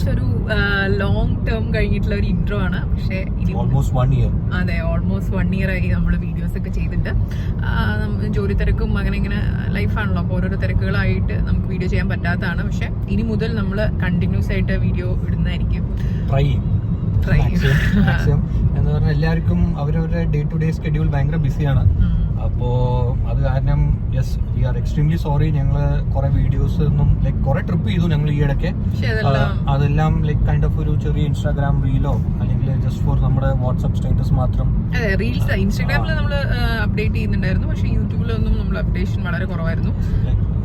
ഏകദേശം ഒരു long term കഴിഞ്ഞിട്ടുള്ള ഒരു ഇൻട്രോ ആണ്. പക്ഷേ അതെ, ഓൾമോസ്റ്റ് 1 year ആയി നമ്മൾ വീഡിയോസ് ഒക്കെ ചെയ്തിട്ട്. ജോലി തിരക്കും അങ്ങനെ ഇങ്ങനെ ലൈഫാണല്ലോ, അപ്പോൾ ഓരോരോ തിരക്കുകളായിട്ട് നമുക്ക് വീഡിയോ ചെയ്യാൻ പറ്റാത്തതാണ്. പക്ഷെ ഇനി മുതൽ നമ്മൾ കണ്ടിന്യൂസ് ആയിട്ട് വീഡിയോ ഇടുന്നതായിരിക്കും. എന്ന് പറഞ്ഞാൽ എല്ലാവർക്കും അവരവരുടെ ഡേ ടു ഡേ സ്കെഡ്യൂൾ ഭയങ്കര ബിസിയാണ്. അപ്പോ അത് കാരണം yes we R extremely sorry. ഞങ്ങള് കുറെ വീഡിയോസ് ഒന്നും ലൈക്ക് കുറെ ട്രിപ്പ് ചെയ്തു ഞങ്ങൾ ഈ ഇടയ്ക്ക്. അതെല്ലാം ലൈക്ക് കൈൻഡ് ഓഫ് ഒരു ചെറിയ ഇൻസ്റ്റാഗ്രാം റീലോ അല്ലെങ്കിൽ ജസ്റ്റ് ഫോർ നമ്മുടെ വാട്സ്ആപ്പ് സ്റ്റാറ്റസ് മാത്രം. അതെ, റീൽസ് ഇൻസ്റ്റാഗ്രാമിൽ നമ്മൾ അപ്ഡേറ്റ് ചെയ്യുന്നുണ്ടായിരുന്നു, പക്ഷെ യൂട്യൂബിലൊന്നും നമ്മൾ അപ്ഡേഷൻ വളരെ കുറവായിരുന്നു.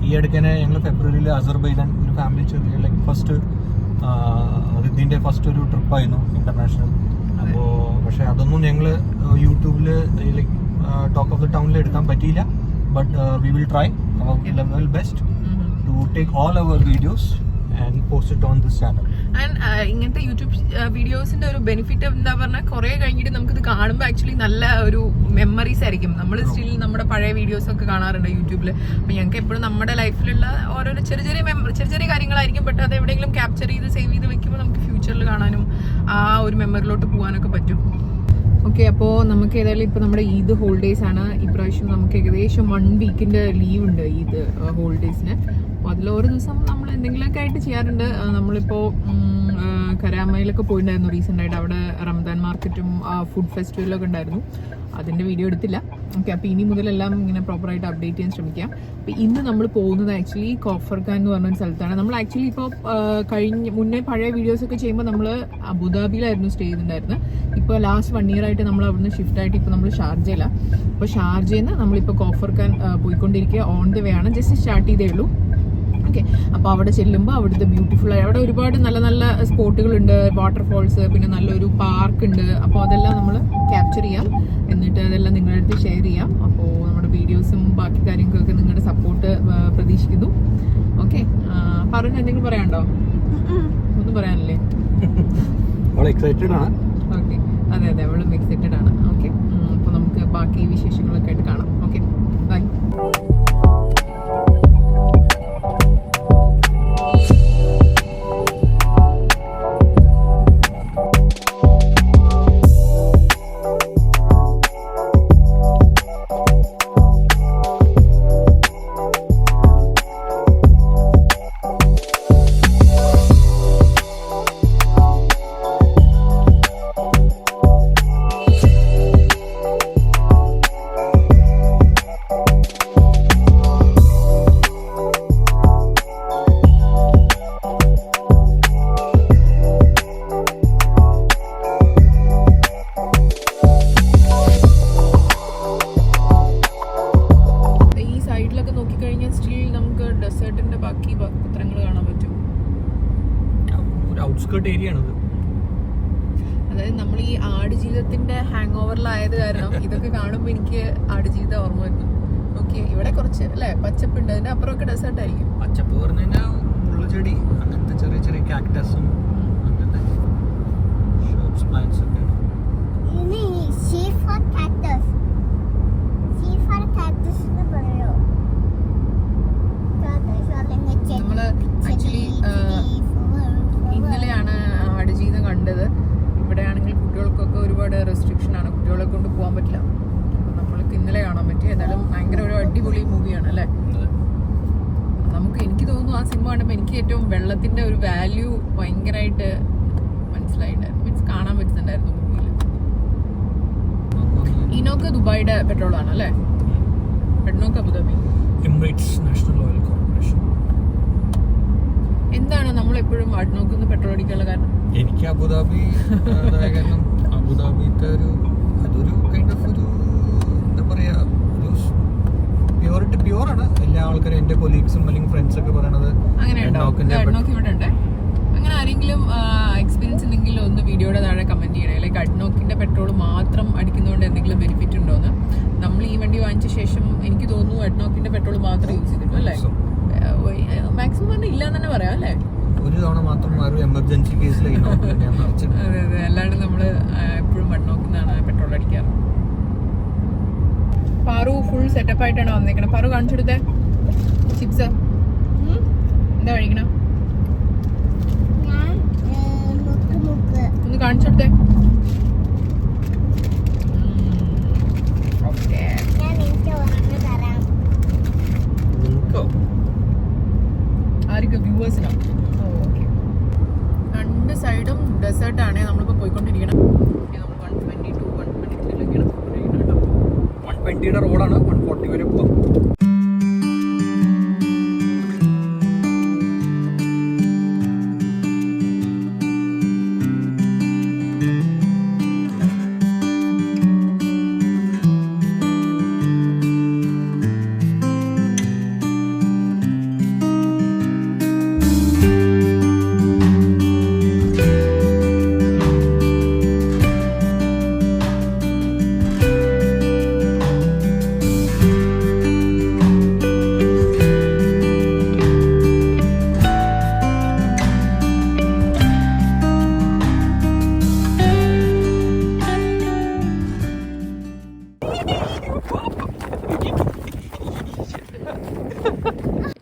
ഈ ഇടയ്ക്ക് തന്നെ ഞങ്ങൾ ഫെബ്രുവരിയിൽ അസർബൈജാൻ ഒരു ഫാമിലി ചെറിയ ലൈക്ക് ഫസ്റ്റ് ഇതിന്റെ ഫസ്റ്റ് ഒരു ട്രിപ്പായിരുന്നു ഇന്റർനാഷണൽ. അപ്പോൾ പക്ഷെ അതൊന്നും ഞങ്ങൾ യൂട്യൂബില് ലൈക്ക് ടോക്ക് ഓഫ് ദ ടൗണിൽ എടുക്കാൻ പറ്റിയില്ല. But we will try our level best to take all our videos and post it on this channel. And ഇങ്ങനത്തെ യൂട്യൂബ് വീഡിയോസിന്റെ ഒരു ബെനിഫിറ്റ് എന്താ പറഞ്ഞാൽ, കുറെ കഴിഞ്ഞിട്ട് നമുക്കിത് കാണുമ്പോൾ ആക്ച്വലി നല്ല ഒരു മെമ്മറീസ് ആയിരിക്കും. നമ്മൾ സ്റ്റിൽ നമ്മുടെ പഴയ വീഡിയോസ് ഒക്കെ കാണാറുണ്ട് യൂട്യൂബിൽ. അപ്പോൾ ഞങ്ങൾക്ക് എപ്പോഴും നമ്മുടെ ലൈഫിലുള്ള ഓരോരോ ചെറിയ ചെറിയ കാര്യങ്ങളായിരിക്കും, ബട്ട് അത് എവിടെയെങ്കിലും ക്യാപ്ചർ ചെയ്ത് സേവ് ചെയ്ത് വെക്കുമ്പോൾ നമുക്ക് ഫ്യൂച്ചറിൽ കാണാനും ആ ഒരു മെമ്മറിലോട്ട് പോകാനൊക്കെ പറ്റും. ഓക്കെ, അപ്പോൾ നമുക്ക് ഏതായാലും ഇപ്പോൾ നമ്മുടെ ഈദ് ഹോളിഡേയ്സ് ആണ്. ഇപ്രാവശ്യം നമുക്ക് ഏകദേശം 1 വീക്കിൻ്റെ ലീവ് ഉണ്ട് ഈദ് ഹോളിഡേയ്സിന്. അപ്പോൾ അതിൽ ഓരോ ദിവസം നമ്മൾ എന്തെങ്കിലുമൊക്കെ ആയിട്ട് ചെയ്യാറുണ്ട്. നമ്മളിപ്പോൾ കരാമയിലൊക്കെ പോയിട്ടുണ്ടായിരുന്നു റീസെൻ്റായിട്ട്. അവിടെ റമദാൻ മാർക്കറ്റും ഫുഡ് ഫെസ്റ്റിവലൊക്കെ ഉണ്ടായിരുന്നു. അതിൻ്റെ വീഡിയോ എടുത്തില്ല. ഓക്കെ, അപ്പോൾ ഇനി മുതലെല്ലാം ഇങ്ങനെ പ്രോപ്പറായിട്ട് അപ്ഡേറ്റ് ചെയ്യാൻ ശ്രമിക്കാം. അപ്പോൾ ഇന്ന് നമ്മൾ പോകുന്നത് ആക്ച്വലി കോഫർഖാൻ എന്ന് പറഞ്ഞൊരു സ്ഥലത്താണ്. നമ്മൾ ആക്ച്വലി ഇപ്പോൾ മുന്നേ പഴയ വീഡിയോസൊക്കെ ചെയ്യുമ്പോൾ നമ്മൾ അബുദാബിയിലായിരുന്നു സ്റ്റേ ചെയ്തിട്ടുണ്ടായിരുന്നത്. ഇപ്പോൾ ലാസ്റ്റ് 1 year ആയിട്ട് നമ്മൾ അവിടുന്ന് ഷിഫ്റ്റ് ആയിട്ട് ഇപ്പോൾ നമ്മൾ ഷാർജയിലാണ്. അപ്പോൾ ഷാർജയിൽ നിന്ന് നമ്മളിപ്പോൾ കോഫർഖാൻ പോയിക്കൊണ്ടിരിക്കുക. ഓൺ ദ വേ ആണ്, ജസ്റ്റ് സ്റ്റാർട്ട് ചെയ്തേ ഉള്ളൂ. ഓക്കെ, അപ്പോൾ അവിടെ ചെല്ലുമ്പോൾ അവിടുത്തെ ബ്യൂട്ടിഫുൾ അവിടെ ഒരുപാട് നല്ല നല്ല സ്പോട്ടുകളുണ്ട്, വാട്ടർഫോൾസ്, പിന്നെ നല്ലൊരു പാർക്ക് ഉണ്ട്. അപ്പോൾ അതെല്ലാം നമ്മൾ ക്യാപ്ചർ ചെയ്യാം, എന്നിട്ട് അതെല്ലാം നിങ്ങളുടെ അടുത്ത് ഷെയർ ചെയ്യാം. അപ്പോൾ നമ്മുടെ വീഡിയോസും ബാക്കി കാര്യങ്ങൾക്കൊക്കെ നിങ്ങളുടെ സപ്പോർട്ട് പ്രതീക്ഷിക്കുന്നു. ഓക്കെ, പറഞ്ഞ എന്തെങ്കിലും പറയാനുണ്ടോ? ഒന്നും പറയാനില്ലേ? ഓക്കെ, അതെ അതെ, അവളും എക്സൈറ്റഡ് ആണ്. ഓക്കെ, അപ്പോൾ നമുക്ക് ബാക്കി വിശേഷങ്ങളൊക്കെ ആയിട്ട് കാണാം. Okay, by. ഡെസേർട്ടിന്റെ ബാക്കി പത്രങ്ങൾ കാണാൻ പറ്റും. അതായത് നമ്മൾ ഈ ആടുജീവിതത്തിന്റെ ഹാങ് ഓവറിലായത് കാരണം ഇതൊക്കെ കാണുമ്പോൾ എനിക്ക് ആടുജീവിതം ഓർമ്മ വരുന്നു. ഓക്കെ, ഇവിടെ കുറച്ച് അല്ലെ പച്ചപ്പുണ്ട്, അതിന്റെ അപ്പുറമൊക്കെ ഡെസേർട്ട് ആയിരിക്കും. പച്ചപ്പ് പറഞ്ഞു കഴിഞ്ഞാൽ മുള്ളുചെടി, അങ്ങനത്തെ ചെറിയ ചെറിയ കാക്ടസും അങ്ങനത്തെ ഷോപ്സ് പ്ലാന്റ്സ് ഒക്കെ. നമ്മള് ആക്ച്വലി ഇന്നലെയാണ് ആടുജീവിതം കണ്ടത്. ഇവിടെയാണെങ്കിൽ കുട്ടികൾക്കൊക്കെ ഒരുപാട് റെസ്ട്രിക്ഷൻ ആണ്, കുട്ടികളെ കൊണ്ട് പോകാൻ പറ്റില്ല. അപ്പോൾ നമ്മൾക്ക് ഇന്നലെ കാണാൻ പറ്റി. ഏതായാലും ഭയങ്കര ഒരു അടിപൊളി മൂവിയാണ് അല്ലേ. നമുക്ക് എനിക്ക് തോന്നുന്നു ആ സിനിമ കണ്ടപ്പോൾ എനിക്ക് ഏറ്റവും വെള്ളത്തിന്റെ ഒരു വാല്യൂ ഭയങ്കരമായിട്ട് മനസ്സിലായിട്ടുണ്ടായിരുന്നു, മീൻസ് കാണാൻ പറ്റുന്നുണ്ടായിരുന്നു മൂവിയിൽ. ഇനോക്ക് ദുബായിയുടെ പെട്രോൾ ആണ് അല്ലേ? ADNOC Abu Dhabi. Emirates national oil corporation. എന്താണ് നമ്മൾ എപ്പോഴും അഡ്നോക്കിന്ന് പെട്രോൾ അടിക്കാനുള്ള കാരണം? എനിക്ക് അബുദാബി കാരണം അബുദാബിത്തെ അതൊരു കൈൻഡ് ഓഫ് ഒരു എന്താ പറയാ, ഒരു പ്യൂറാണ്. എല്ലാ ആൾക്കാരും എന്റെ കൊലീഗ്സും അല്ലെങ്കിൽ ഫ്രണ്ട്സ് ഒക്കെ പറയണത് അഡ്നോക്ക് ഇവിടെ ഉണ്ട്. അങ്ങനെ ആരെങ്കിലും എക്സ്പീരിയൻസ് ഉണ്ടെങ്കിൽ ഒന്ന് വീഡിയോയുടെ താഴെ കമന്റ് ചെയ്യണേ. ലൈക്ക് അഡ്നോക്കിന്റെ പെട്രോൾ മാത്രം അടിക്കുന്നതുകൊണ്ട് എന്തെങ്കിലും ബെനിഫിറ്റ് ഉണ്ടോന്ന്. നമ്മൾ ഈ വണ്ടി വാങ്ങിച്ച ശേഷം എനിക്ക് തോന്നുന്നു അഡ്നോക്കിന്റെ പെട്രോൾ മാത്രം യൂസ് ചെയ്തിട്ടു അല്ലേ? മാക്സിമം പറഞ്ഞാൽ ഇല്ല എന്ന് തന്നെ പറയാം അല്ലേ? ഒരു തവണ മാത്രം എമർജൻസി കേസിൽ. അതെ അതെ, അല്ലാണ്ട് നമ്മള് എപ്പോഴും അഡ്നോക്കിന്നാണ് പെട്രോൾ അടിക്കാറ്. പാറു ഫുൾ സെറ്റപ്പ് ആയിട്ടാണ് വന്നേക്കണേ. പാറു കാണിച്ചു കൊടുത്തേ ചിപ്സ് എന്താ കഴിക്കണം? കാണിച്ചെടുത്തേ. ആർക്ക്? വ്യൂവേഴ്സിനോ? ഓക്കെ. രണ്ട് സൈഡും ഡെസേർട്ടാണ് നമ്മളിപ്പോൾ പോയിക്കൊണ്ടിരിക്കണം. നമ്മൾ 122, 123 കേട്ടോ. 120 റോഡാണ്, 140 വരെ പോകാം.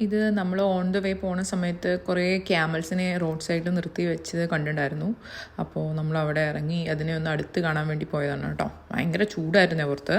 ഇത് നമ്മൾ ഓൺ ദ വേ പോണ സമയത്ത് കുറേ ക്യാമൽസിനെ റോഡ് സൈഡിൽ നിർത്തി വെച്ചത് കണ്ടിട്ടുണ്ടായിരുന്നു. അപ്പോൾ നമ്മൾ അവിടെ ഇറങ്ങി അതിനെ ഒന്ന് അടുത്ത് കാണാൻ വേണ്ടി പോയതാണ് കേട്ടോ. ഭയങ്കര ചൂടായിരുന്നു പുറത്ത്.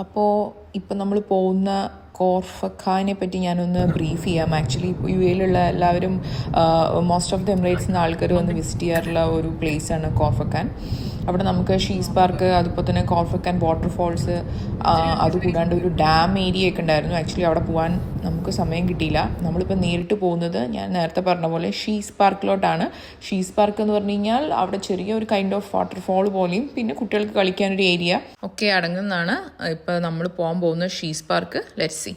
അപ്പോൾ ഇപ്പം നമ്മൾ പോകുന്ന കോർഫഖാനെ പറ്റി ഞാനൊന്ന് ബ്രീഫ് ചെയ്യാം. ആക്ച്വലി യു എയിലുള്ള എല്ലാവരും മോസ്റ്റ് ഓഫ് ദ എമിറേറ്റ്സിൽ നിന്ന് ആൾക്കാർ വന്ന് വിസിറ്റ് ചെയ്യാറുള്ള ഒരു പ്ലേസാണ് കോർഫഖാൻ. അവിടെ നമുക്ക് ഷീസ് പാർക്ക്, അതുപോലെ തന്നെ കോർഫഖാൻ വാട്ടർഫോൾസ്, അതുകൂടാണ്ട് ഒരു ഡാം ഏരിയ ഒക്കെ ഉണ്ടായിരുന്നു. ആക്ച്വലി അവിടെ പോകാൻ നമുക്ക് സമയം കിട്ടിയില്ല. നമ്മളിപ്പോൾ നേരിട്ട് പോകുന്നത് ഞാൻ നേരത്തെ പറഞ്ഞ പോലെ ഷീസ് പാർക്കിലോട്ടാണ്. ഷീസ് പാർക്ക് എന്ന് പറഞ്ഞു കഴിഞ്ഞാൽ അവിടെ ചെറിയ ഒരു കൈൻഡ് ഓഫ് വാട്ടർഫോൾ പോലെയും പിന്നെ കുട്ടികൾക്ക് കളിക്കാനൊരു ഏരിയ ഒക്കെ അടങ്ങുന്നതാണ് ഇപ്പോൾ നമ്മൾ പോകാൻ പോകുന്ന ഷീസ് പാർക്ക്. Let's see.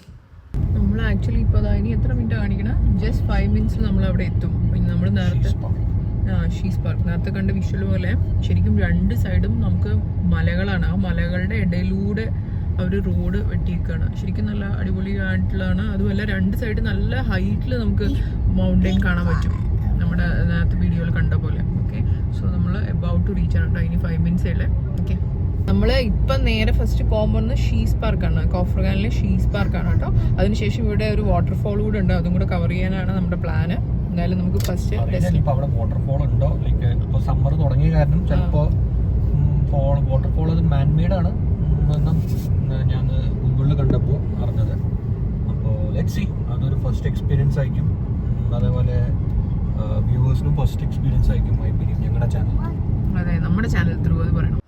നമ്മൾ ആക്ച്വലി ഇപ്പോൾ ഇനി എത്ര മിനിറ്റ് കാണിക്കണം? ജസ്റ്റ് 5 മിനിറ്റ്സിൽ നമ്മൾ അവിടെ എത്തും. നമ്മൾ നേരത്തെ ഷീസ് പാർക്ക് നേരത്തെ കണ്ട വിഷ്വൽ പോലെ ശരിക്കും രണ്ട് സൈഡും നമുക്ക് മലകളാണ്. ആ മലകളുടെ ഇടയിലൂടെ അവർ റോഡ് വെട്ടിയിരിക്കുകയാണ്. ശരിക്കും നല്ല അടിപൊളിയായിട്ടുള്ളതാണ്. അതുമല്ല രണ്ട് സൈഡ് നല്ല ഹൈറ്റിൽ നമുക്ക് മൗണ്ടൈൻ കാണാൻ പറ്റും, നമ്മുടെ നേരത്തെ വീഡിയോയിൽ കണ്ട പോലെ. ഓക്കെ, സോ നമ്മൾ എബൌട്ട് ടു റീച്ച് ആണ് കേട്ടോ. ഇനി 5 മിനിറ്റ്സേ ഉള്ളേ. ഓക്കെ, നമ്മൾ ഇപ്പം നേരെ ഫസ്റ്റ് പോകാൻ പോകുന്നത് ഷീസ് പാർക്കാണ്. കോർഫഖാനിലെ ഷീസ് പാർക്കാണ് കേട്ടോ. അതിനുശേഷം ഇവിടെ ഒരു വാട്ടർഫോൾ കൂടെ ഉണ്ട്, അതും കൂടെ കവർ ചെയ്യാനാണ് നമ്മുടെ പ്ലാന്. എന്തായാലും നമുക്ക് ഫസ്റ്റ് അവിടെ വാട്ടർഫോൾ ഉണ്ടോ, ലൈക്ക് ഇപ്പോൾ സമ്മർ തുടങ്ങിയ കാരണം ചിലപ്പോൾ വാട്ടർഫോൾ അത് മാൻമെയ്ഡ് ആണ് എന്ന് ഞാൻ ഗൂഗിളിൽ കണ്ടപ്പോൾ അറിഞ്ഞത്. അപ്പോൾ ലെറ്റ്സ് സീ, അതൊരു ഫസ്റ്റ് എക്സ്പീരിയൻസ് ആയിരിക്കും. അതേപോലെ വ്യൂവേഴ്സിനും ഫസ്റ്റ് എക്സ്പീരിയൻസ് ആയിരിക്കും ഐ ബിലീവ് ഞങ്ങളുടെ ചാനൽ. അതെ, നമ്മുടെ ചാനൽ ത്രൂ അത് പറയണം.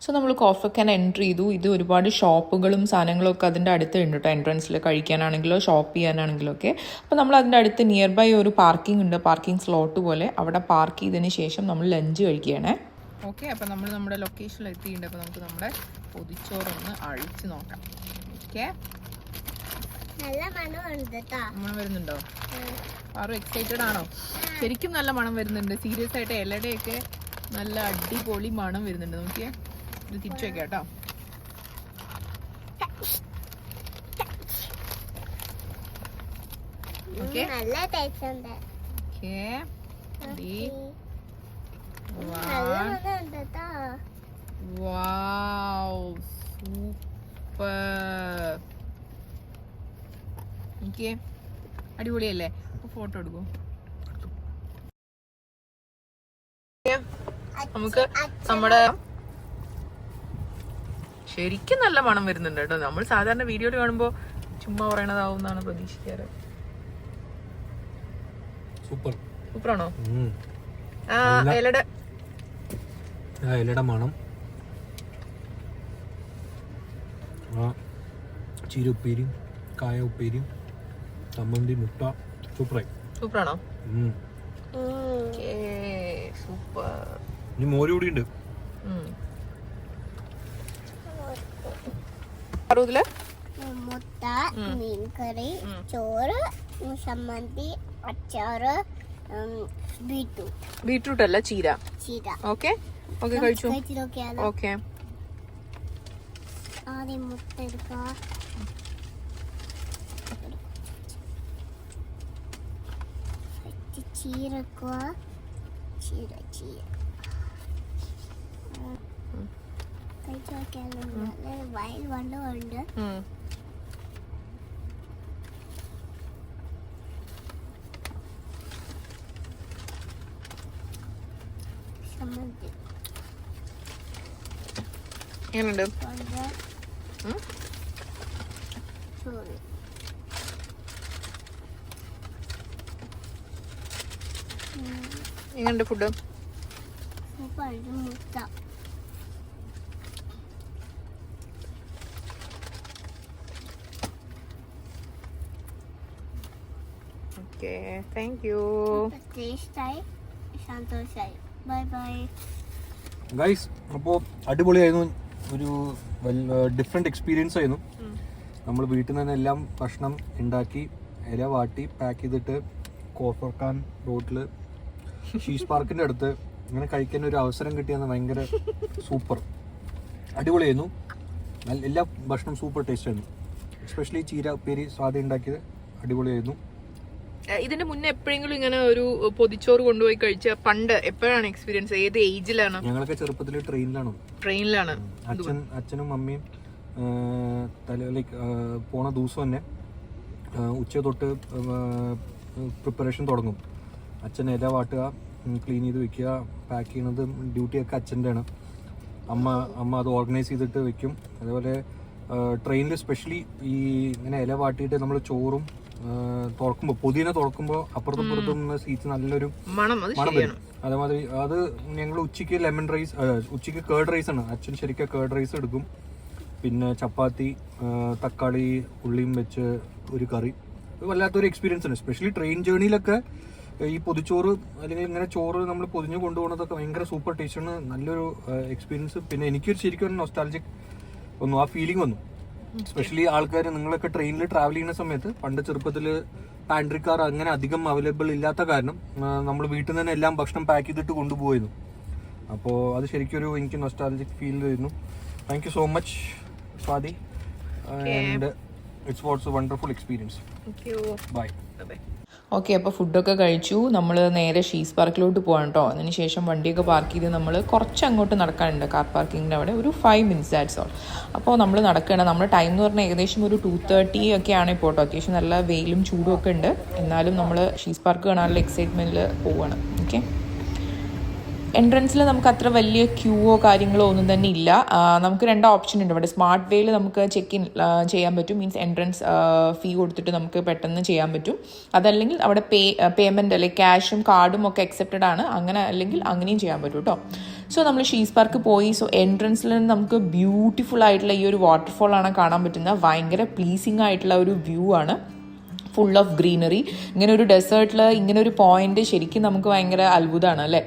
സോ നമ്മൾ കോർഫഖാൻ എൻട്രി ചെയ്തു. ഇത് ഒരുപാട് ഷോപ്പുകളും സാധനങ്ങളും ഒക്കെ അതിൻ്റെ അടുത്ത് ഉണ്ട് കേട്ടോ. എൻട്രൻസിൽ കഴിക്കാനാണെങ്കിലോ ഷോപ്പ് ചെയ്യാനാണെങ്കിലോ ഒക്കെ. അപ്പോൾ നമ്മൾ അതിൻ്റെ അടുത്ത് നിയർ ബൈ ഒരു പാർക്കിംഗ് ഉണ്ട്, പാർക്കിംഗ് സ്ലോട്ട് പോലെ. അവിടെ പാർക്ക് ചെയ്തതിന് ശേഷം നമ്മൾ ലഞ്ച് കഴിക്കുകയാണ്. ഓക്കെ, അപ്പോൾ നമ്മൾ നമ്മുടെ ലൊക്കേഷനിൽ എത്തിയിട്ടുണ്ട്. അപ്പോൾ നമുക്ക് നമ്മുടെ പൊതിച്ചോറൊന്ന് അഴിച്ച് നോക്കാം. ഓക്കെ, മണം വരുന്നുണ്ടോ? ആരും എക്സൈറ്റഡ് ആണോ? ശരിക്കും നല്ല മണം വരുന്നുണ്ട്. സീരിയസ് ആയിട്ട് ഇലയുടെയൊക്കെ നല്ല അടിപൊളി മണം വരുന്നുണ്ട്. നോക്കിയേ, ഇത് തിരിച്ചു വെക്കാം കേട്ടോ. അടിപൊളിയല്ലേ? ഫോട്ടോ എടുക്കൂ. നമുക്ക് നമ്മുടെ ശരിക്കും നല്ല മണം വരുന്നുണ്ട് കേട്ടോ. നമ്മൾ സാധാരണ വീഡിയോയിൽ കാണുമ്പോൾ ചുമ്മാ പറയണതാവും എന്നാണ് പ്രതീക്ഷിക്കാറ്. സൂപ്പറാണോ? ഇലയുടെ മണം, ചീര ഉപ്പേരിയും കായ ഉപ്പേരിയും ചമ്മന്തി മുട്ട സൂപ്പറായി. സൂപ്പറാണോ? സൂപ്പർ. ഇനി മോര് കൂടി ഉണ്ട്. മുട്ട, മീൻകറി, ചോറ്, ചമ്മന്തി, അച്ചാറ്, ബീട്രൂട്ട് അല്ല ചീര. ഓക്കെ ഓക്കെ കഴിച്ചു. ഓക്കെ ആദ്യം മുട്ട എടുക്കുക, ചീര വെക്കുക, ചീര കഴിച്ചു നോക്കിയാൽ വയൽ വണ്ടുണ്ട്. എങ്ങനെയുണ്ട്? എങ്ങനെയുണ്ട് ഫുഡ്? മുട്ട ഓക്കെ, താങ്ക് യു. ടേസ്റ്റായി, സന്തോഷമായി. Bye bye guys. അപ്പോൾ അടിപൊളിയായിരുന്നു. ഒരു ഡിഫറെൻറ്റ് എക്സ്പീരിയൻസ് ആയിരുന്നു. നമ്മൾ വീട്ടിൽ നിന്ന് തന്നെ എല്ലാം ഭക്ഷണം ഉണ്ടാക്കി ഇല വാട്ടി പാക്ക് ചെയ്തിട്ട് കോർഫർഖാൻ റോഡിൽ ഷീസ് പാർക്കിൻ്റെ അടുത്ത് ഇങ്ങനെ കഴിക്കാൻ ഒരു അവസരം കിട്ടിയെന്ന് ഭയങ്കര സൂപ്പർ അടിപൊളിയായിരുന്നു. എല്ലാ ഭക്ഷണം സൂപ്പർ ടേസ്റ്റ് ആയിരുന്നു. എസ്പെഷ്യലി ചീര ഉപ്പേരി സ്വാദം ഉണ്ടാക്കിയത് അടിപൊളിയായിരുന്നു. ഇതിന്റെ മുന്നേ എപ്പോഴെങ്കിലും ഇങ്ങനെ ഒരു പൊതിച്ചോറ് കൊണ്ടുപോയി കഴിച്ച പണ്ട് എപ്പോഴാണ് എക്സ്പീരിയൻസ്? ഏത് ഏജിലാണ്? ഞങ്ങളൊക്കെ ചെറുപ്പത്തിൽ ട്രെയിനിലാണ്. അച്ഛനും അമ്മയും ലൈക്ക് പോണ ദിവസം തന്നെ ഉച്ച തൊട്ട് പ്രിപ്പറേഷൻ തുടങ്ങും. അച്ഛൻ ഇല വാട്ടുക, ക്ലീൻ ചെയ്ത് വെക്കുക, പാക്ക് ചെയ്യുന്നത് ഡ്യൂട്ടിയൊക്കെ അച്ഛൻ്റെ ആണ്. അമ്മ അത് ഓർഗനൈസ് ചെയ്തിട്ട് വെക്കും. അതേപോലെ ട്രെയിനിൽ സ്പെഷ്യലി ഈ ഇങ്ങനെ ഇല വാട്ടിയിട്ട് നമ്മൾ ചോറും തുറക്കുമ്പോൾ പൊതിനെ തുറക്കുമ്പോൾ അപ്പുറത്തും ഇപ്പുറത്തും സീറ്റ്സ് നല്ലൊരു മണം വരും. അതേമാതിരി അത് ഞങ്ങൾ ഉച്ചയ്ക്ക് ലെമൺ റൈസ്, ഉച്ചയ്ക്ക് കേർഡ് റൈസ് ആണ്. അച്ഛൻ ശരിക്കും കേർഡ് റൈസ് എടുക്കും. പിന്നെ ചപ്പാത്തി, തക്കാളി, ഉള്ളിയും വെച്ച് ഒരു കറി. വല്ലാത്തൊരു എക്സ്പീരിയൻസ് ആണ്. സ്പെഷ്യലി ട്രെയിൻ ജേർണിയിലൊക്കെ ഈ പൊതിച്ചോറ് അല്ലെങ്കിൽ ഇങ്ങനെ ചോറ് നമ്മൾ പൊതിഞ്ഞ് കൊണ്ടുപോകുന്നതൊക്കെ ഭയങ്കര സൂപ്പർ ടേസ്റ്റ് ആണ്. നല്ലൊരു എക്സ്പീരിയൻസ്. പിന്നെ എനിക്കൊരു ശരിക്കും ഒരു നൊസ്റ്റാൾജിക് വന്നു, ആ ഫീലിംഗ് വന്നു. സ്പെഷ്യലി ആൾക്കാർ നിങ്ങളൊക്കെ ട്രെയിനിൽ ട്രാവൽ ചെയ്യുന്ന സമയത്ത് പണ്ട് ചെറുപ്പത്തിൽ പാൻട്രി കാർ അങ്ങനെ അധികം അവൈലബിൾ ഇല്ലാത്ത കാരണം നമ്മൾ വീട്ടിൽ നിന്ന് തന്നെ എല്ലാം ഭക്ഷണം പാക്ക് ചെയ്തിട്ട് കൊണ്ടുപോയിരുന്നു. അപ്പോൾ അത് ശരിക്കും എനിക്ക് നൊസ്റ്റാൾജിക് ഫീൽ ചെയ്യുന്നു. Thank you so much Swathi, and it's what's a wonderful experience. Bye. Okay, അപ്പോൾ ഫുഡൊക്കെ കഴിച്ചു. നമ്മൾ നേരെ ഷീസ് പാർക്കിലോട്ട് പോകാം കേട്ടോ. അതിന് ശേഷം വണ്ടിയൊക്കെ പാർക്ക് ചെയ്ത് നമ്മൾ കുറച്ച് അങ്ങോട്ട് നടക്കാനുണ്ട്. കാർ പാർക്കിങ്ങിൻ്റെ അവിടെ ഒരു 5 minutes ദാറ്റ്സ് ഓൾ. അപ്പോൾ നമ്മൾ നടക്കണം. നമ്മുടെ ടൈം എന്ന് പറഞ്ഞാൽ ഏകദേശം ഒരു 2:30 ഒക്കെയാണ് ഇപ്പോൾ കേട്ടോ. അത്യാവശ്യം നല്ല വെയിലും ചൂടും ഒക്കെ ഉണ്ട്. എന്നാലും നമ്മൾ ഷീസ് പാർക്ക് കാണാനുള്ള എക്സൈറ്റ്മെൻറ്റിൽ പോവുകയാണ്. ഓക്കെ, എൻട്രൻസിൽ നമുക്ക് അത്ര വലിയ ക്യൂവോ കാര്യങ്ങളോ ഒന്നും തന്നെ ഇല്ല. നമുക്ക് 2 ഓപ്ഷൻ ഉണ്ട് ഇവിടെ. സ്മാർട്ട് വേയിൽ നമുക്ക് ചെക്ക് ഇൻ ചെയ്യാൻ പറ്റും, മീൻസ് എൻട്രൻസ് ഫീ കൊടുത്തിട്ട് നമുക്ക് പെട്ടെന്ന് ചെയ്യാൻ പറ്റും. അതല്ലെങ്കിൽ അവിടെ പേയ്മെൻറ്റ് അല്ലെങ്കിൽ ക്യാഷും കാർഡും ഒക്കെ അക്സെപ്റ്റഡ് ആണ്. അങ്ങനെ അല്ലെങ്കിൽ അങ്ങനെയും ചെയ്യാൻ പറ്റും കേട്ടോ. സോ നമ്മൾ ഷീസ് പാർക്ക് പോയി. സോ എൻട്രൻസിൽ നിന്ന് നമുക്ക് ബ്യൂട്ടിഫുൾ ആയിട്ടുള്ള ഈ ഒരു വാട്ടർഫോളാണ് കാണാൻ പറ്റുന്നത്. ഭയങ്കര പ്ലീസിങ് ആയിട്ടുള്ള ഒരു വ്യൂ ആണ്, ഫുൾ ഓഫ് ഗ്രീനറി. ഇങ്ങനെ ഒരു ഡെസേർട്ടിൽ ഇങ്ങനെ ഒരു പോയിന്റ് ശരിക്കും നമുക്ക് ഭയങ്കര അത്ഭുതമാണ് അല്ലേ.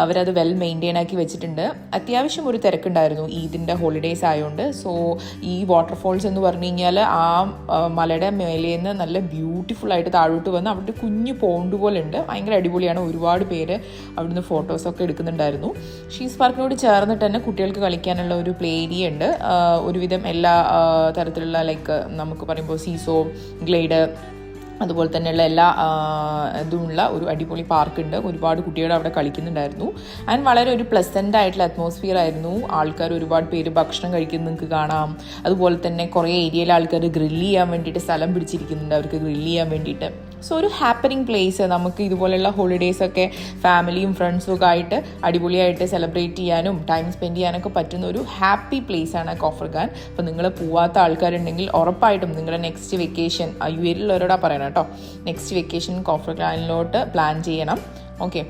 അവരത് വെൽ മെയിൻറ്റെയിൻ ആക്കി വെച്ചിട്ടുണ്ട്. അത്യാവശ്യം ഒരു തിരക്കുണ്ടായിരുന്നു ഈദിൻ്റെ ഹോളിഡേയ്സ് ആയതുകൊണ്ട്. സോ ഈ വാട്ടർഫോൾസ് എന്ന് പറഞ്ഞു കഴിഞ്ഞാൽ ആ മലയുടെ മേലേന്ന് നല്ല ബ്യൂട്ടിഫുൾ ആയിട്ട് താഴോട്ട് വന്ന് അവിടെ കുഞ്ഞു പോണ്ട് പോലെ ഉണ്ട്. ഭയങ്കര അടിപൊളിയാണ്. ഒരുപാട് പേര് അവിടുന്ന് ഫോട്ടോസൊക്കെ എടുക്കുന്നുണ്ടായിരുന്നു. ഷീസ് പാർക്കിനോട് ചേർന്നിട്ട് തന്നെ കുട്ടികൾക്ക് കളിക്കാനുള്ള ഒരു പ്ലേ ഏരിയ ഉണ്ട്. ഒരുവിധം എല്ലാ തരത്തിലുള്ള ലൈക്ക് നമുക്ക് പറയുമ്പോൾ സീസോ, ഗ്ലൈഡ്, അതുപോലെ തന്നെയുള്ള എല്ലാ ഇതുമുള്ള ഒരു അടിപൊളി പാർക്കുണ്ട്. ഒരുപാട് കുട്ടികൾ അവിടെ കളിക്കുന്നുണ്ടായിരുന്നു. ആൻഡ് വളരെ ഒരു പ്ലസൻ്റ് ആയിട്ടുള്ള അറ്റ്മോസ്ഫിയർ ആയിരുന്നു. ആൾക്കാർ ഒരുപാട് പേര് ഭക്ഷണം കഴിക്കുന്നത് നിങ്ങൾക്ക് കാണാം. അതുപോലെ തന്നെ കുറേ ഏരിയയിലെ ആൾക്കാർ ഗ്രില്ല് ചെയ്യാൻ വേണ്ടിയിട്ട് സ്ഥലം പിടിച്ചിരിക്കുന്നുണ്ട്, അവർക്ക് ഗ്രില്ല് ചെയ്യാൻ വേണ്ടിയിട്ട്. സോ ഒരു ഹാപ്പനിങ് പ്ലേസ്. നമുക്ക് ഇതുപോലെയുള്ള ഹോളിഡേയ്സൊക്കെ ഫാമിലിയും ഫ്രണ്ട്സും ഒക്കെ ആയിട്ട് അടിപൊളിയായിട്ട് സെലിബ്രേറ്റ് ചെയ്യാനും ടൈം സ്പെൻഡ് ചെയ്യാനൊക്കെ പറ്റുന്ന ഒരു ഹാപ്പി പ്ലേസാണ് കോഫർഖാൻ. അപ്പോൾ നിങ്ങൾ പോവാത്ത ആൾക്കാരുണ്ടെങ്കിൽ ഉറപ്പായിട്ടും നിങ്ങളുടെ നെക്സ്റ്റ് വെക്കേഷൻ UAE-ലുള്ളവരോടാ പറയണം കേട്ടോ. നെക്സ്റ്റ് വെക്കേഷൻ കോഫർഖാനിലോട്ട് പ്ലാൻ ചെയ്യണം. ഓക്കെ,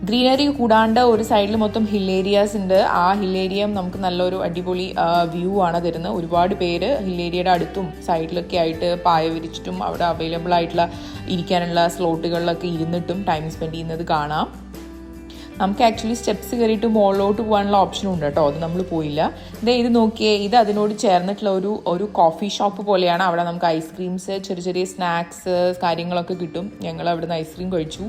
ഗ്രീനറി കൂടാണ്ട് ഒരു സൈഡിൽ മൊത്തം ഹിൽ ഏരിയാസ് ഉണ്ട്. ആ ഹിൽ ഏരിയ നമുക്ക് നല്ലൊരു അടിപൊളി വ്യൂ ആണ് തരുന്നത്. ഒരുപാട് പേര് ഹിൽ ഏരിയയുടെ അടുത്തും സൈഡിലൊക്കെ ആയിട്ട് പായ വിരിച്ചിട്ടും അവിടെ അവൈലബിൾ ആയിട്ടുള്ള ഇരിക്കാനുള്ള സ്ലോട്ടുകളിലൊക്കെ ഇരുന്നിട്ടും ടൈം സ്പെൻഡ് ചെയ്യുന്നത് കാണാം. നമുക്ക് ആക്ച്വലി സ്റ്റെപ്സ് കയറിയിട്ട് മുകളിലോട്ട് പോകാനുള്ള ഓപ്ഷനും ഉണ്ട് കേട്ടോ, അത് നമ്മൾ പോയില്ല. ഇത് നോക്കിയേ, ഇത് അതിനോട് ചേർന്നിട്ടുള്ള ഒരു കോഫി ഷോപ്പ് പോലെയാണ്. അവിടെ നമുക്ക് ഐസ്ക്രീംസ്, ചെറിയ ചെറിയ സ്നാക്സ് കാര്യങ്ങളൊക്കെ കിട്ടും. ഞങ്ങൾ അവിടെ നിന്ന് ഐസ്ക്രീം കഴിച്ചു.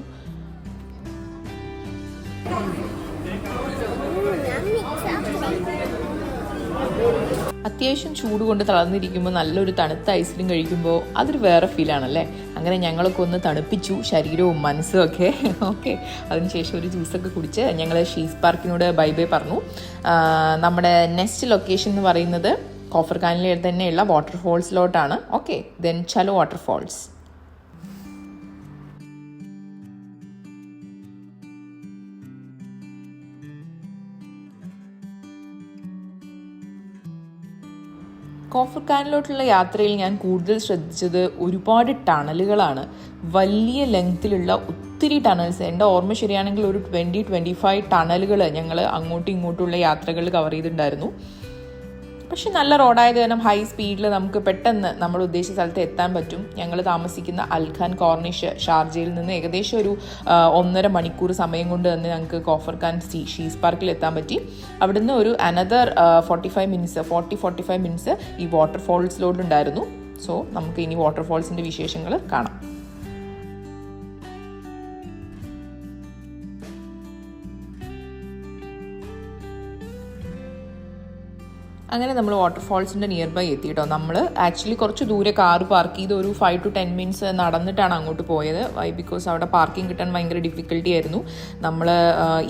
അത്യാവശ്യം ചൂട് കൊണ്ട് തളർന്നിരിക്കുമ്പോൾ നല്ലൊരു തണുത്ത ഐസ്ക്രീം കഴിക്കുമ്പോൾ അതൊരു വേറെ ഫീലാണല്ലേ. അങ്ങനെ ഞങ്ങളൊക്കെ ഒന്ന് തണുപ്പിച്ചു ശരീരവും മനസ്സും ഒക്കെ. ഓക്കെ, അതിനുശേഷം ഒരു ജ്യൂസൊക്കെ കുടിച്ച് ഞങ്ങൾ ഷീസ് പാർക്കിനോട് ബൈ ബൈ പറഞ്ഞു. നമ്മുടെ നെക്സ്റ്റ് ലൊക്കേഷൻ എന്ന് പറയുന്നത് കോഫർഖാനിലെ തന്നെയുള്ള വാട്ടർഫോൾസിലോട്ടാണ്. ഓക്കെ, ദെൻ ചലോ വാട്ടർഫോൾസ്. കോഫർഖാനിലോട്ടുള്ള യാത്രയിൽ ഞാൻ കൂടുതൽ ശ്രദ്ധിച്ചത് ഒരുപാട് ടണലുകളാണ്. വലിയ ലെങ്ത്തിലുള്ള ഒത്തിരി ടണൽസ്. എൻ്റെ ഓർമ്മ ശരിയാണെങ്കിൽ ഒരു 20-25 ടണലുകൾ ഞങ്ങൾ അങ്ങോട്ടും ഇങ്ങോട്ടുള്ള യാത്രകൾ കവർ ചെയ്തിട്ടുണ്ടായിരുന്നു. പക്ഷെ നല്ല റോഡായത് കാരണം ഹൈ സ്പീഡിൽ നമുക്ക് പെട്ടെന്ന് നമ്മൾ ഉദ്ദേശിച്ച സ്ഥലത്ത് എത്താൻ പറ്റും. ഞങ്ങൾ താമസിക്കുന്ന അൽഖാൻ കോർണിഷ് ഷാർജയിൽ നിന്ന് ഏകദേശം ഒരു 1.5 മണിക്കൂർ സമയം കൊണ്ട് തന്നെ ഞങ്ങൾക്ക് കോഫർഖാൻ ഷീസ് പാർക്കിൽ എത്താൻ പറ്റി. അവിടുന്ന് ഒരു അനദർ 40-45 മിനിറ്റ്സ് ഈ വാട്ടർഫോൾസിലോട്ടുണ്ടായിരുന്നു. സോ നമുക്ക് ഇനി വാട്ടർഫോൾസിൻ്റെ വിശേഷങ്ങൾ കാണാം. അങ്ങനെ നമ്മൾ വാട്ടർഫോൾസിൻ്റെ നിയർ ബൈ എത്തി കേട്ടോ. നമ്മൾ ആക്ച്വലി കുറച്ച് ദൂരെ കാറ് പാർക്ക് ചെയ്ത് ഒരു 5-10 മിനിറ്റ്സ് നടന്നിട്ടാണ് അങ്ങോട്ട് പോയത്. വൈ ബിക്കോസ് അവിടെ പാർക്കിംഗ് കിട്ടാൻ ഭയങ്കര ഡിഫിക്കൽട്ടി ആയിരുന്നു. നമ്മൾ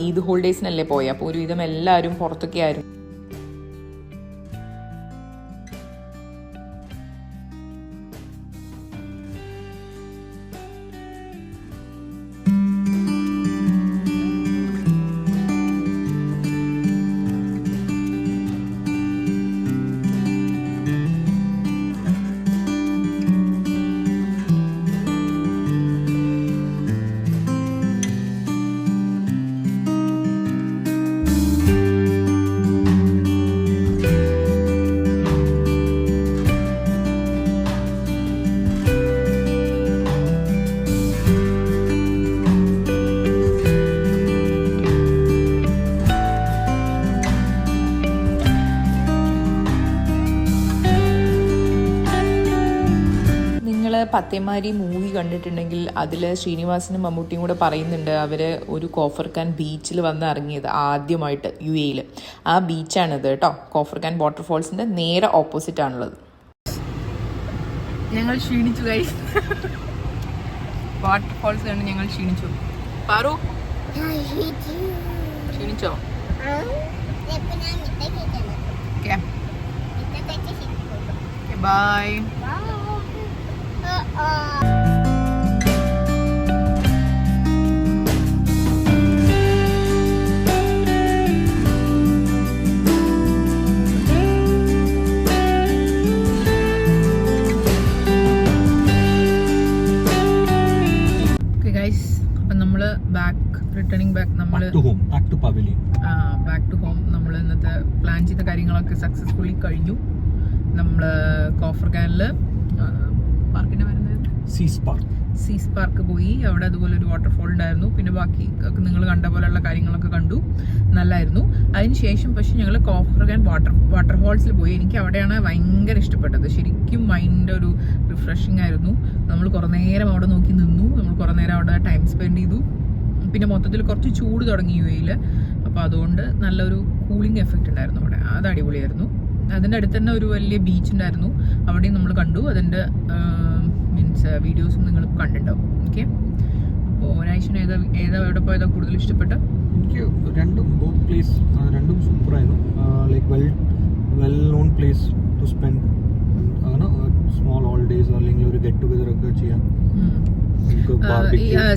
ഈദ് ഹോളിഡേയ്സിനല്ലേ പോയത്, അപ്പോൾ ഒരുവിധം എല്ലാവരും പുറത്തൊക്കെ ആയിരുന്നു. പത്തേമാരി മൂവി കണ്ടിട്ടുണ്ടെങ്കിൽ അതിൽ ശ്രീനിവാസനും മമ്മൂട്ടിയും കൂടെ പറയുന്നുണ്ട് അവർ ഒരു കോഫർഖാൻ ബീച്ചിൽ വന്ന് ഇറങ്ങിയത് ആദ്യമായിട്ട് UAE-ൽ. ആ ബീച്ചാണിത് കേട്ടോ. കോഫർഖാൻ വാട്ടർഫോൾസിൻ്റെ നേരെ ഓപ്പോസിറ്റ് ആണുള്ളത്. ഞങ്ങൾ ക്ഷീണിച്ചു ഗൈസ്. വാട്ടർഫോൾസ് കണ്ട് ഞങ്ങൾ ക്ഷീണിച്ചു. പാറു ക്ഷീണിച്ചോ? ബൈ. റിട്ടേണിംഗ് ബാക്ക് നമ്മൾ ബാക്ക് ടു ഹോം. നമ്മൾ ഇന്നത്തെ പ്ലാൻ ചെയ്ത കാര്യങ്ങളൊക്കെ സക്സസ്ഫുള്ളി കഴിഞ്ഞു. നമ്മൾ കോഫർഖാനിൽ പാർക്കിന്റെ വരുന്നത് സീസ് പാർക്ക് പോയി. അവിടെ അതുപോലെ ഒരു വാട്ടർഫോൾ ഉണ്ടായിരുന്നു. പിന്നെ ബാക്കി നിങ്ങൾ കണ്ട പോലെയുള്ള കാര്യങ്ങളൊക്കെ കണ്ടു, നല്ലായിരുന്നു. അതിനുശേഷം പക്ഷെ ഞങ്ങൾ കോഫർഖാൻ വാട്ടർഫോൾസിൽ പോയി. എനിക്ക് അവിടെയാണ് ഭയങ്കര ഇഷ്ടപ്പെട്ടത്. ശരിക്കും മൈൻഡ് ഒരു റിഫ്രഷിംഗ് ആയിരുന്നു. നമ്മൾ കുറേ നേരം അവിടെ നോക്കി നിന്നു. നമ്മൾ കുറേ നേരം അവിടെ ടൈം സ്പെൻഡ് ചെയ്തു. പിന്നെ മൊത്തത്തിൽ കുറച്ച് ചൂട് തുടങ്ങി UAE-ൽ. അപ്പോൾ അതുകൊണ്ട് നല്ലൊരു കൂളിംഗ് എഫക്റ്റ് ഉണ്ടായിരുന്നു അവിടെ. അത് അടിപൊളിയായിരുന്നു. അതിൻ്റെ അടുത്ത് തന്നെ ഒരു വലിയ ബീച്ച് ഉണ്ടായിരുന്നു, അവിടെയും നമ്മൾ കണ്ടു. അതിൻ്റെ വീഡിയോസും നിങ്ങൾ കണ്ടിട്ടുണ്ടാവും. ഓക്കെ, അപ്പോൾ ഒരാഴ്ച ഏതാ എവിടെ പോയതാ കൂടുതൽ ഇഷ്ടപ്പെട്ട? എനിക്ക് രണ്ടും സൂപ്പറായിരുന്നു. Like well known place to spend. അങ്ങനെ സ്മോൾ ഹോളിഡേയ്സ് അല്ലെങ്കിൽ ഒരു ഗെറ്റ് ടുഗദർ ഒക്കെ ചെയ്യാം.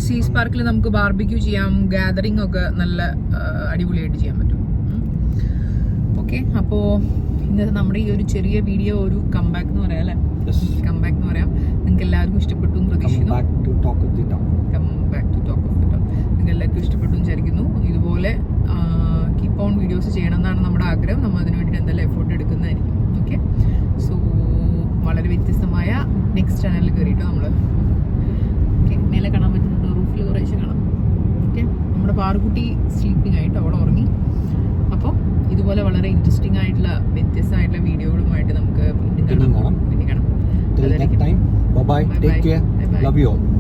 സീസ് പാർക്കിൽ നമുക്ക് ബാർബിക്യൂ ചെയ്യാം, ഗാദറിംഗ് ഒക്കെ നല്ല അടിപൊളിയായിട്ട് ചെയ്യാൻ പറ്റും. ഓക്കെ, അപ്പോൾ ഇന്നത്തെ നമ്മുടെ ഈ ഒരു ചെറിയ വീഡിയോ ഒരു കംബാക്ക് എന്ന് പറയാം അല്ലേ? കംബാക്ക് എന്ന് പറയാം. നിങ്ങൾക്ക് എല്ലാവർക്കും ഇഷ്ടപ്പെട്ടു എന്ന് പ്രതീക്ഷിക്കുന്നു. നിങ്ങൾക്ക് എല്ലാവർക്കും ഇഷ്ടപ്പെട്ടു വിചാരിക്കുന്നു. ഇതുപോലെ കീപ്പ് ഓൺ വീഡിയോസ് ചെയ്യണം എന്നാണ് നമ്മുടെ ആഗ്രഹം. നമ്മൾ അതിന് വേണ്ടിയിട്ട് എന്തെല്ലാം എഫോർട്ട് എടുക്കുന്നതായിരിക്കും. ഓക്കെ, സോ വളരെ വ്യത്യസ്തമായ നെക്സ്റ്റ് ചാനലിൽ കയറിയിട്ടോ നമ്മൾ. ഓക്കെ, മേലെ കാണാൻ പറ്റുന്നുണ്ടോ? റൂഫിൽ കുറേശ്ശെ കാണാം. ഓക്കെ, നമ്മുടെ പാറുകുട്ടി സ്ലീപ്പിംഗ് ആയിട്ട് അവൾ ഉറങ്ങി. അപ്പോൾ ഇതുപോലെ വളരെ ഇൻട്രസ്റ്റിംഗ് ആയിട്ടുള്ള വ്യത്യസ്തമായിട്ടുള്ള വീഡിയോകളുമായിട്ട് നമുക്ക് പിന്നെ കാണാം. Till that time, bye bye. Take care. Love you all.